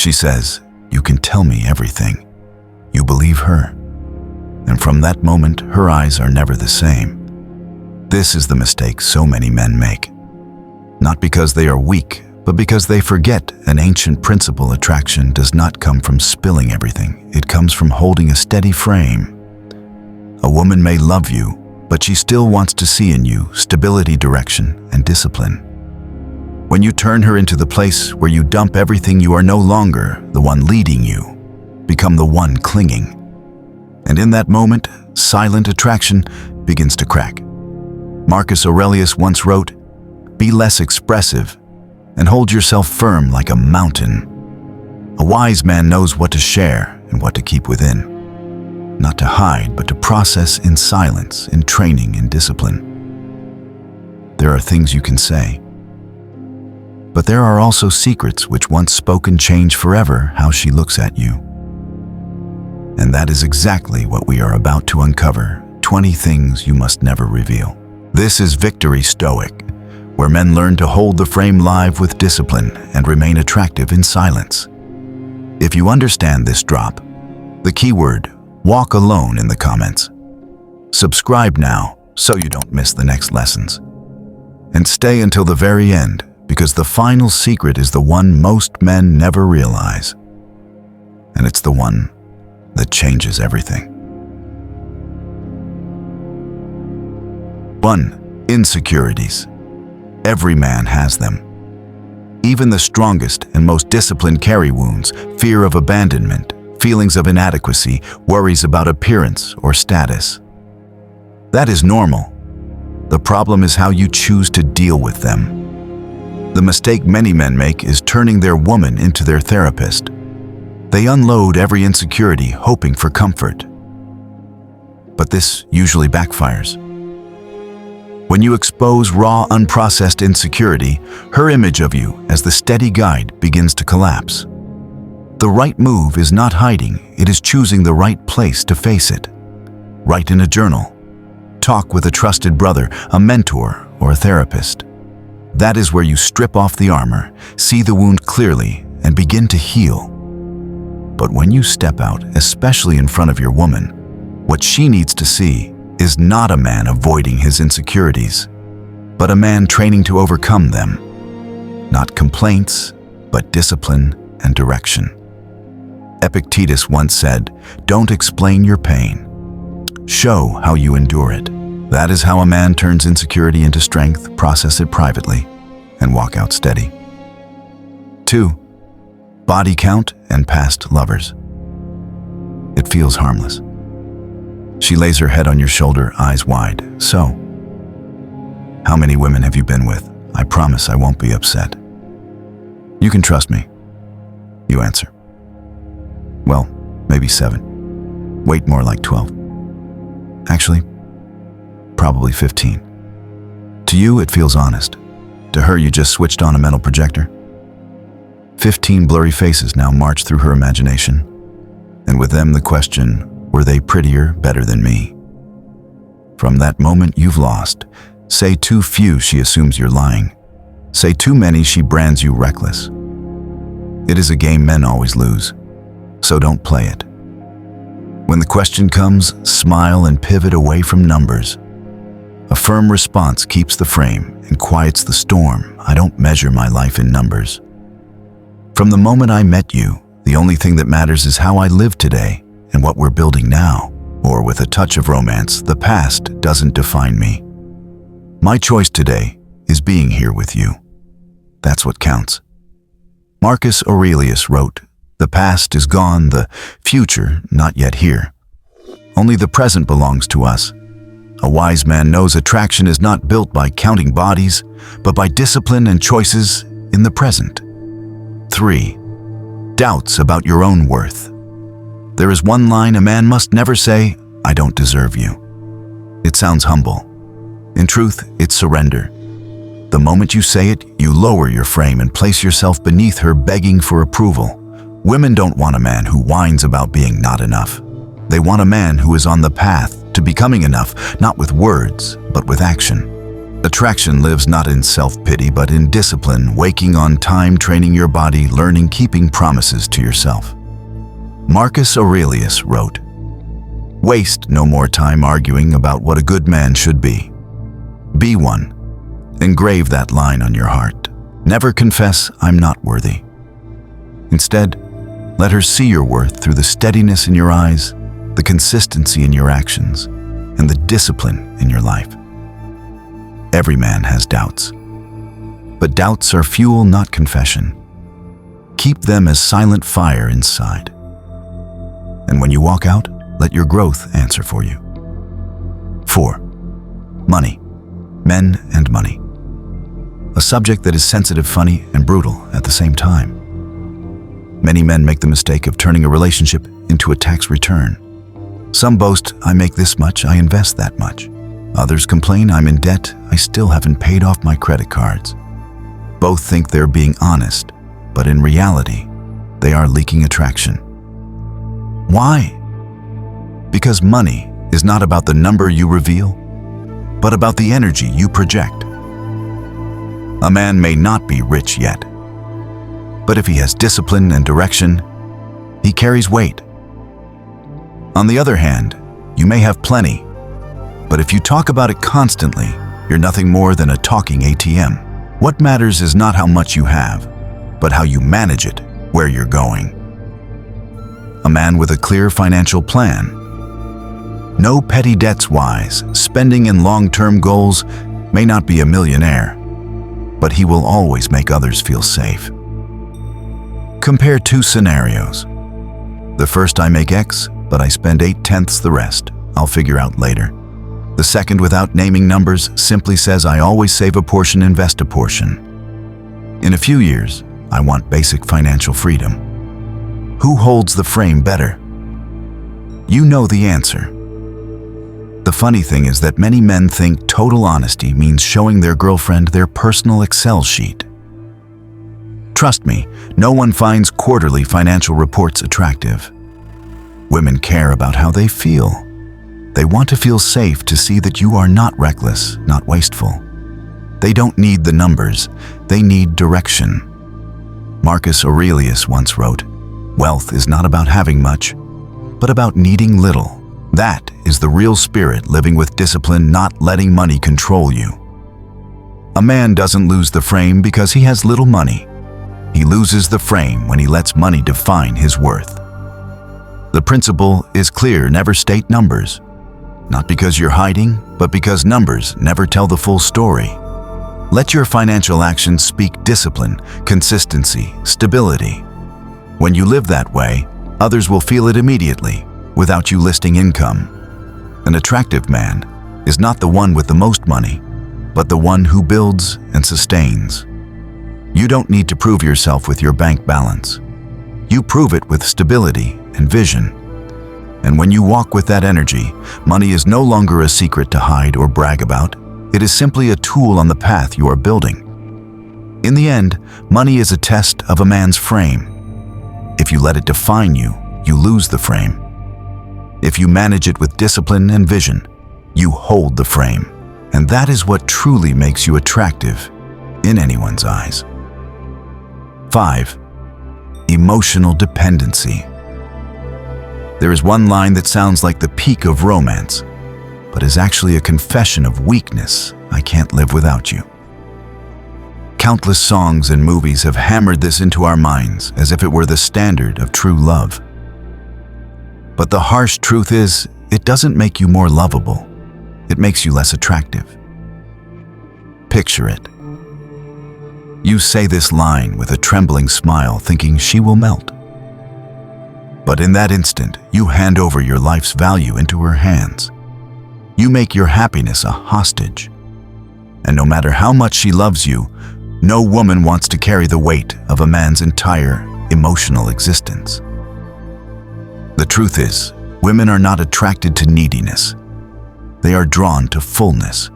She says, "You can tell me everything." You believe her. And from that moment, her eyes are never the same. This is the mistake so many men make. Not because they are weak, but because they forget an ancient principle: attraction does not come from spilling everything. It comes from holding a steady frame. A woman may love you, but she still wants to see in you stability, direction, and discipline. When you turn her into the place where you dump everything, you are no longer the one leading you, become the one clinging. And in that moment, silent attraction begins to crack. Marcus Aurelius once wrote, "Be less expressive and hold yourself firm like a mountain." A wise man knows what to share and what to keep within. Not to hide, but to process in silence, in training, in discipline. There are things you can say, but there are also secrets which once spoken change forever how she looks at you. And that is exactly what we are about to uncover: 20 things you must never reveal. This is Victory Stoic, where men learn to hold the frame live with discipline and remain attractive in silence. If you understand this, drop the keyword "walk alone" in the comments. Subscribe now so you don't miss the next lessons. And stay until the very end, because the final secret is the one most men never realize. And it's the one that changes everything. 1. Insecurities. Every man has them. Even the strongest and most disciplined carry wounds: fear of abandonment, feelings of inadequacy, worries about appearance or status. That is normal. The problem is how you choose to deal with them. The mistake many men make is turning their woman into their therapist. They unload every insecurity, hoping for comfort. But this usually backfires. When you expose raw, unprocessed insecurity, her image of you as the steady guide begins to collapse. The right move is not hiding, it is choosing the right place to face it. Write in a journal. Talk with a trusted brother, a mentor, or a therapist. That is where you strip off the armor, see the wound clearly, and begin to heal. But when you step out, especially in front of your woman, what she needs to see is not a man avoiding his insecurities, but a man training to overcome them. Not complaints, but discipline and direction. Epictetus once said, "Don't explain your pain. Show how you endure it." That is how a man turns insecurity into strength. Process it privately and walk out steady. 2. Body count and past lovers. It feels harmless. She lays her head on your shoulder, eyes wide. "So, how many women have you been with? I promise I won't be upset." "You can trust me," you answer. "Well, maybe 7. Wait, more like 12. Actually, probably 15. To you, it feels honest. To her, you just switched on a mental projector. 15 blurry faces now march through her imagination. And with them the question, were they prettier, better than me? From that moment, you've lost. Say too few, she assumes you're lying. Say too many, she brands you reckless. It is a game men always lose, so don't play it. When the question comes, smile and pivot away from numbers. A firm response keeps the frame and quiets the storm. I don't measure my life in numbers. From the moment I met you, the only thing that matters is how I live today and what we're building now. Or with a touch of romance, the past doesn't define me. My choice today is being here with you. That's what counts. Marcus Aurelius wrote, "The past is gone, the future not yet here. Only the present belongs to us." A wise man knows attraction is not built by counting bodies, but by discipline and choices in the present. 3. Doubts about your own worth. There is one line a man must never say, "I don't deserve you." It sounds humble. In truth, it's surrender. The moment you say it, you lower your frame and place yourself beneath her, begging for approval. Women don't want a man who whines about being not enough. They want a man who is on the path to becoming enough, not with words, but with action. Attraction lives not in self-pity, but in discipline, waking on time, training your body, learning, keeping promises to yourself. Marcus Aurelius wrote, "Waste no more time arguing about what a good man should be. Be one. Engrave that line on your heart. Never confess, I'm not worthy. Instead, let her see your worth through the steadiness in your eyes, the consistency in your actions, and the discipline in your life." Every man has doubts, but doubts are fuel, not confession. Keep them as silent fire inside. And when you walk out, let your growth answer for you. 4. Money. Men and money. A subject that is sensitive, funny, and brutal at the same time. Many men make the mistake of turning a relationship into a tax return. Some boast, "I make this much, I invest that much." Others complain, "I'm in debt, I still haven't paid off my credit cards." Both think they're being honest, but in reality, they are leaking attraction. Why? Because money is not about the number you reveal, but about the energy you project. A man may not be rich yet, but if he has discipline and direction, he carries weight. On the other hand, you may have plenty, but if you talk about it constantly, you're nothing more than a talking ATM. What matters is not how much you have, but how you manage it, where you're going. A man with a clear financial plan. No petty debts wise, spending and long-term goals, may not be a millionaire, but he will always make others feel safe. Compare two scenarios. The first, I make X, but I spend 8/10 the rest. I'll figure out later. The second, without naming numbers, simply says, I always save a portion, invest a portion. In a few years, I want basic financial freedom. Who holds the frame better? You know the answer. The funny thing is that many men think total honesty means showing their girlfriend their personal Excel sheet. Trust me, no one finds quarterly financial reports attractive. Women care about how they feel. They want to feel safe, to see that you are not reckless, not wasteful. They don't need the numbers, they need direction. Marcus Aurelius once wrote, "Wealth is not about having much, but about needing little." That is the real spirit, living with discipline, not letting money control you. A man doesn't lose the frame because he has little money. He loses the frame when he lets money define his worth. The principle is clear: never state numbers. Not because you're hiding, but because numbers never tell the full story. Let your financial actions speak discipline, consistency, stability. When you live that way, others will feel it immediately, without you listing income. An attractive man is not the one with the most money, but the one who builds and sustains. You don't need to prove yourself with your bank balance. You prove it with stability and vision. And when you walk with that energy, money is no longer a secret to hide or brag about. It is simply a tool on the path you are building. In the end, money is a test of a man's frame. If you let it define you, you lose the frame. If you manage it with discipline and vision, you hold the frame. And that is what truly makes you attractive in anyone's eyes. 5. Emotional dependency. There is one line that sounds like the peak of romance, but is actually a confession of weakness. I can't live without you. Countless songs and movies have hammered this into our minds as if it were the standard of true love. But the harsh truth is, it doesn't make you more lovable. It makes you less attractive. Picture it. You say this line with a trembling smile, thinking she will melt. But in that instant, you hand over your life's value into her hands. You make your happiness a hostage. And no matter how much she loves you, no woman wants to carry the weight of a man's entire emotional existence. The truth is, women are not attracted to neediness. They are drawn to fullness.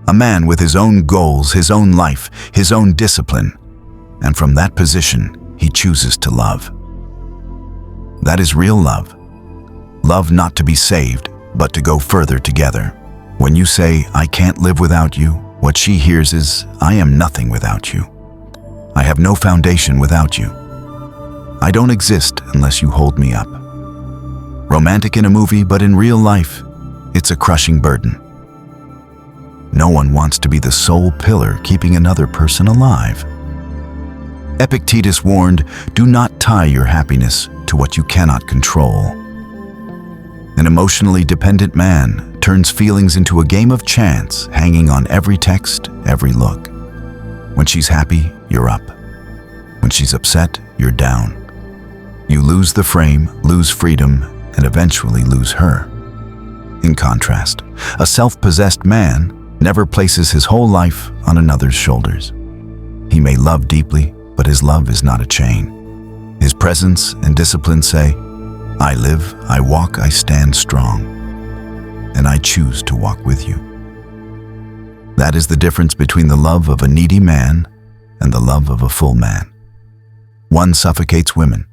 A man with his own goals, his own life, his own discipline, and from that position, he chooses to love. That is real love. Love not to be saved, but to go further together. When you say, I can't live without you, What she hears is, I am nothing without you. I have no foundation without you. I don't exist unless you hold me up. Romantic in a movie, but in real life, it's a crushing burden. No one wants to be the sole pillar keeping another person alive. Epictetus warned, do not tie your happiness to what you cannot control. An emotionally dependent man turns feelings into a game of chance, hanging on every text, every look. When she's happy, you're up. When she's upset, you're down. You lose the frame, lose freedom, and eventually lose her. In contrast, a self-possessed man never places his whole life on another's shoulders. He may love deeply, but his love is not a chain. His presence and discipline say, I live, I walk, I stand strong, and I choose to walk with you. That is the difference between the love of a needy man and the love of a full man. One suffocates women.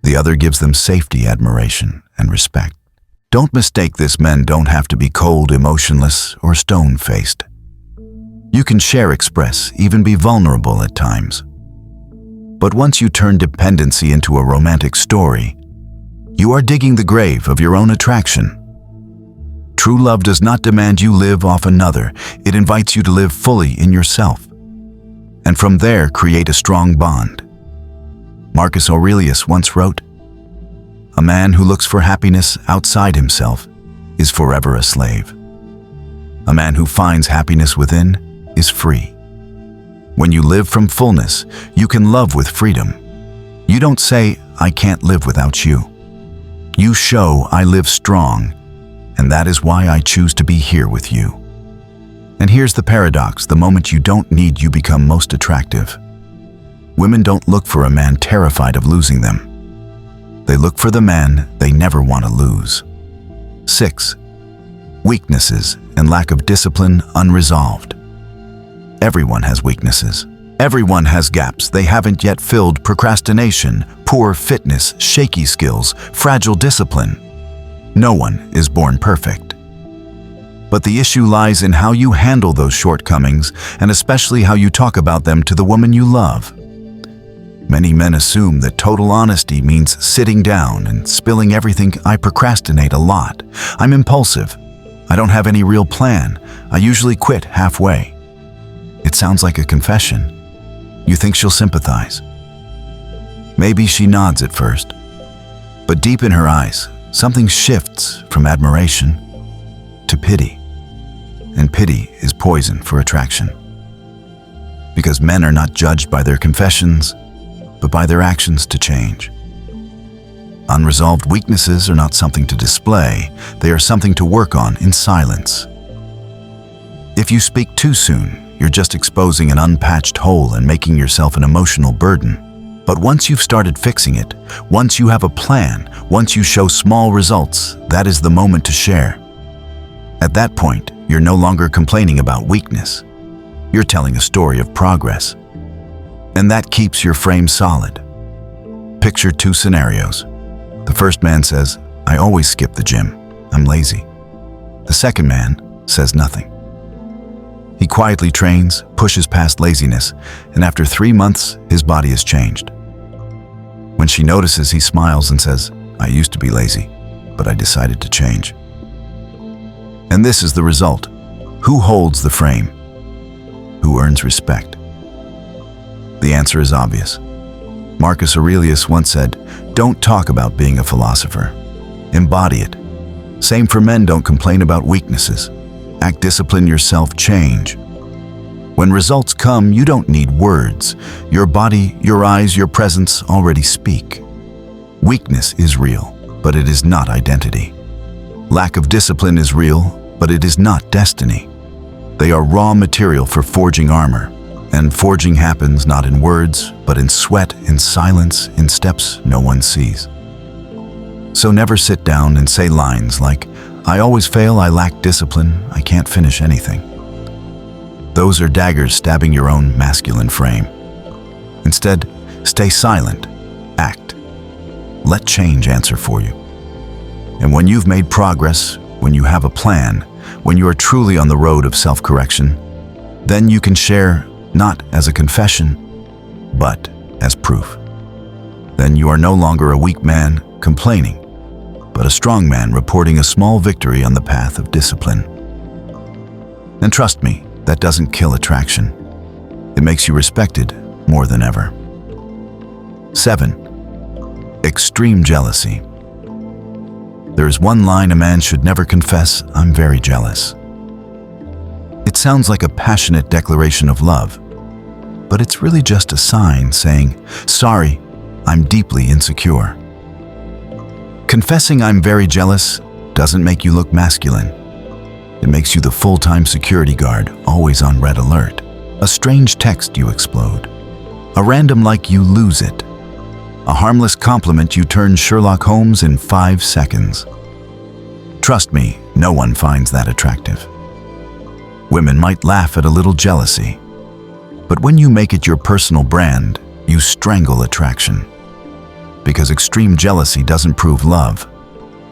The other gives them safety, admiration, and respect. Don't mistake this. Men don't have to be cold, emotionless, or stone-faced. You can share, express, even be vulnerable at times. But once you turn dependency into a romantic story, you are digging the grave of your own attraction. True love does not demand you live off another. It invites you to live fully in yourself, and from there create a strong bond. Marcus Aurelius once wrote, a man who looks for happiness outside himself is forever a slave. A man who finds happiness within is free. When you live from fullness, you can love with freedom. You don't say, I can't live without you. You show, I live strong, and that is why I choose to be here with you. And here's the paradox: the moment you don't need, you become most attractive. Women don't look for a man terrified of losing them. They look for the man they never want to lose. 6. Weaknesses and lack of discipline unresolved. Everyone has weaknesses. Everyone has gaps they haven't yet filled: procrastination, poor fitness, shaky skills, fragile discipline. No one is born perfect. But the issue lies in how you handle those shortcomings, and especially how you talk about them to the woman you love. Many men assume that total honesty means sitting down and spilling everything. I procrastinate a lot. I'm impulsive. I don't have any real plan. I usually quit halfway. It sounds like a confession. You think she'll sympathize. Maybe she nods at first. But deep in her eyes, something shifts from admiration to pity. And pity is poison for attraction. Because men are not judged by their confessions, but by their actions to change. Unresolved weaknesses are not something to display, they are something to work on in silence. If you speak too soon, you're just exposing an unpatched hole and making yourself an emotional burden. But once you've started fixing it, once you have a plan, once you show small results, that is the moment to share. At that point, you're no longer complaining about weakness. You're telling a story of progress. And that keeps your frame solid. Picture two scenarios. The first man says, I always skip the gym. I'm lazy. The second man says nothing. He quietly trains, pushes past laziness, and after 3 months, his body has changed. When she notices, he smiles and says, I used to be lazy, but I decided to change. And this is the result. Who holds the frame? Who earns respect? The answer is obvious. Marcus Aurelius once said, don't talk about being a philosopher. Embody it. Same for men, don't complain about weaknesses. Act, discipline yourself, change. When results come, you don't need words. Your body, your eyes, your presence already speak. Weakness is real, but it is not identity. Lack of discipline is real, but it is not destiny. They are raw material for forging armor. And forging happens not in words, but in sweat, in silence, in steps no one sees. So never sit down and say lines like, I always fail, I lack discipline, I can't finish anything. Those are daggers stabbing your own masculine frame. Instead, stay silent, act. Let change answer for you. And when you've made progress, when you have a plan, when you are truly on the road of self-correction, Then you can share not as a confession, but as proof. Then you are no longer a weak man complaining, but a strong man reporting a small victory on the path of discipline. And trust me, that doesn't kill attraction. It makes you respected more than ever. 7. Extreme jealousy. There is one line a man should never confess: "I'm very jealous." It sounds like a passionate declaration of love, but it's really just a sign saying, "Sorry, I'm deeply insecure." Confessing "I'm very jealous" doesn't make you look masculine. It makes you the full-time security guard, always on red alert. A strange text, you explode. A random like, you lose it. A harmless compliment, you turn Sherlock Holmes in 5 seconds. Trust me, no one finds that attractive. Women might laugh at a little jealousy, but when you make it your personal brand, you strangle attraction. Because extreme jealousy doesn't prove love.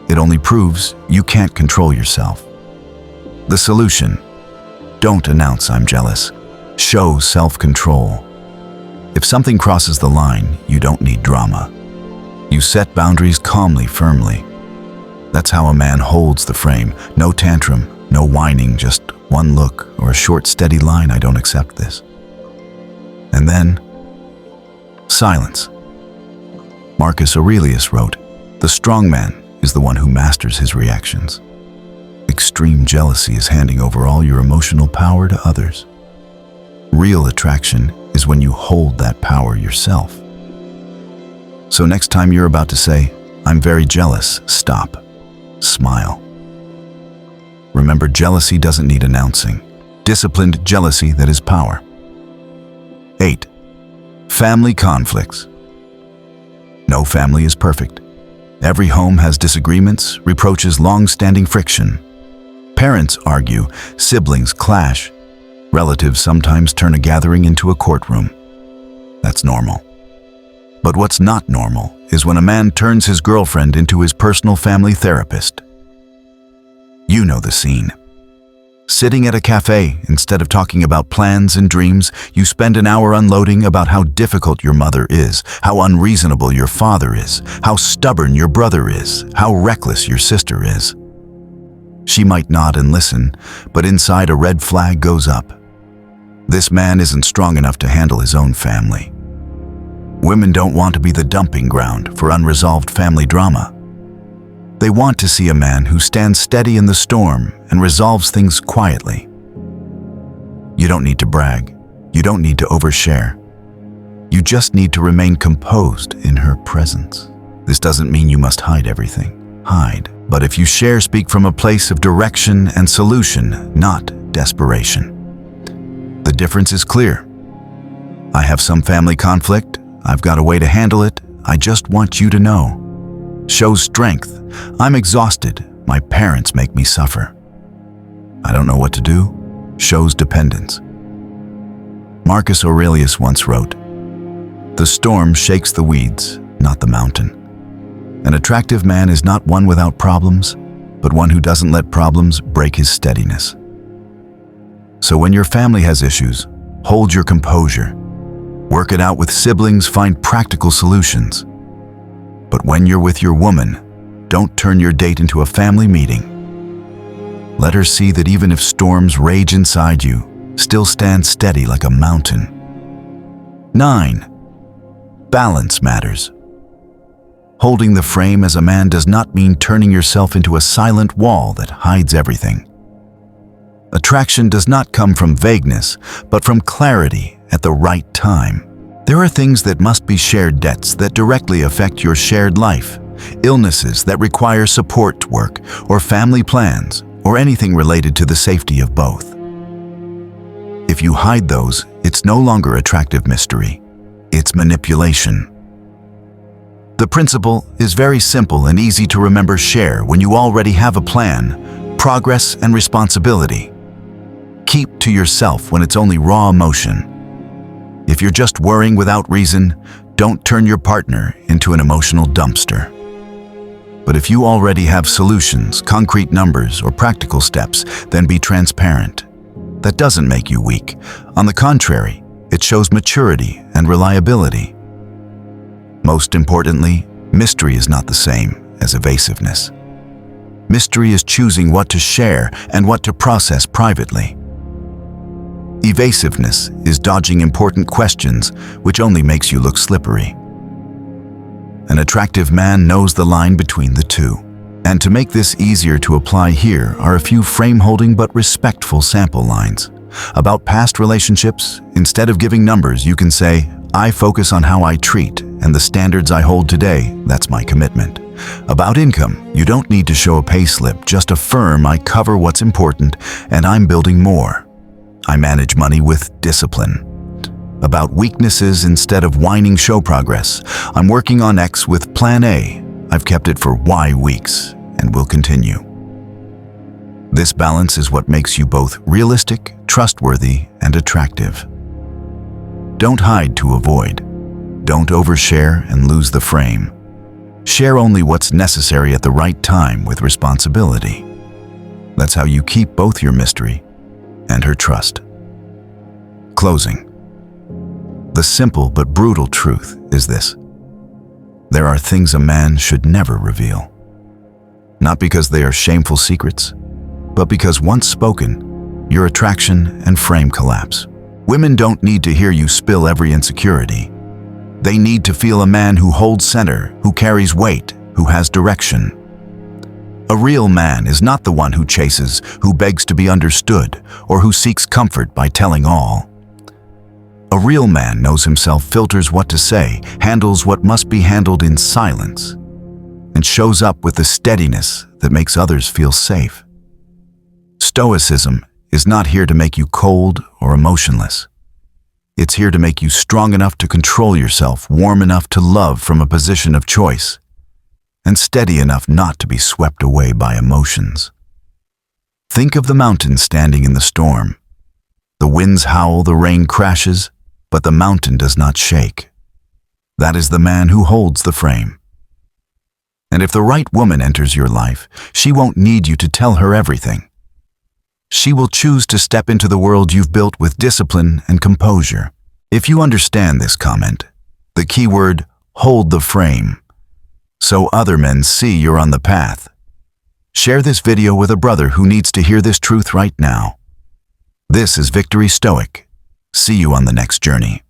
It only proves you can't control yourself. The solution: don't announce "I'm jealous." Show self-control. If something crosses the line, you don't need drama. You set boundaries calmly, firmly. That's how a man holds the frame. No tantrum, no whining, just one look or a short, steady line: "I don't accept this." And then, silence. Marcus Aurelius wrote, "The strong man is the one who masters his reactions." Extreme jealousy is handing over all your emotional power to others. Real attraction is when you hold that power yourself. So next time you're about to say, "I'm very jealous," stop. Smile. Remember, jealousy doesn't need announcing. Disciplined jealousy that is power. 8. Family conflicts. No family is perfect. Every home has disagreements, reproaches, long-standing friction. Parents argue, siblings clash. Relatives sometimes turn a gathering into a courtroom. That's normal. But what's not normal is when a man turns his girlfriend into his personal family therapist. You know the scene. Sitting at a cafe, instead of talking about plans and dreams, you spend an hour unloading about how difficult your mother is, how unreasonable your father is, how stubborn your brother is, how reckless your sister is. She might nod and listen, but inside a red flag goes up. This man isn't strong enough to handle his own family. Women don't want to be the dumping ground for unresolved family drama. They want to see a man who stands steady in the storm and resolves things quietly. You don't need to brag. You don't need to overshare. You just need to remain composed in her presence. This doesn't mean you must hide everything. Hide. But if you share, speak from a place of direction and solution, not desperation. The difference is clear. I have some family conflict. I've got a way to handle it. I just want you to know. Shows strength. I'm exhausted. My parents make me suffer. I don't know what to do. Shows dependence. Marcus Aurelius once wrote, "The storm shakes the weeds, not the mountain." An attractive man is not one without problems, but one who doesn't let problems break his steadiness. So when your family has issues, hold your composure. Work it out with siblings, find practical solutions. But when you're with your woman, don't turn your date into a family meeting. Let her see that even if storms rage inside you, still stand steady like a mountain. 9. Balance matters. Holding the frame as a man does not mean turning yourself into a silent wall that hides everything. Attraction does not come from vagueness, but from clarity at the right time. There are things that must be shared, debts that directly affect your shared life, illnesses that require support work, or family plans, or anything related to the safety of both. If you hide those, it's no longer attractive mystery. It's manipulation. The principle is very simple and easy to remember. Share when you already have a plan, progress, and responsibility. Keep to yourself when it's only raw emotion. If you're just worrying without reason, don't turn your partner into an emotional dumpster. But if you already have solutions, concrete numbers, or practical steps, then be transparent. That doesn't make you weak. On the contrary, it shows maturity and reliability. Most importantly, mystery is not the same as evasiveness. Mystery is choosing what to share and what to process privately. Evasiveness is dodging important questions, which only makes you look slippery. An attractive man knows the line between the two. And to make this easier to apply, here are a few frame-holding but respectful sample lines. About past relationships, instead of giving numbers, you can say, "I focus on how I treat and the standards I hold today, that's my commitment." About income, you don't need to show a payslip, just affirm, "I cover what's important and I'm building more. I manage money with discipline." About weaknesses, instead of whining, show progress. "I'm working on X with plan A. I've kept it for Y weeks and will continue." This balance is what makes you both realistic, trustworthy, and attractive. Don't hide to avoid. Don't overshare and lose the frame. Share only what's necessary at the right time with responsibility. That's how you keep both your mystery and her trust. Closing. The simple but brutal truth is this: there are things a man should never reveal. Not because they are shameful secrets, but because once spoken, your attraction and frame collapse. Women don't need to hear you spill every insecurity. They need to feel a man who holds center, who carries weight, who has direction. A real man is not the one who chases, who begs to be understood, or who seeks comfort by telling all. A real man knows himself, filters what to say, handles what must be handled in silence, and shows up with the steadiness that makes others feel safe. Stoicism is not here to make you cold or emotionless. It's here to make you strong enough to control yourself, warm enough to love from a position of choice, and steady enough not to be swept away by emotions. Think of the mountain standing in the storm. The winds howl, the rain crashes, but the mountain does not shake. That is the man who holds the frame. And if the right woman enters your life, she won't need you to tell her everything. She will choose to step into the world you've built with discipline and composure. If you understand this comment, the key word, hold the frame, so other men see you're on the path. Share this video with a brother who needs to hear this truth right now. This is Victory Stoic. See you on the next journey.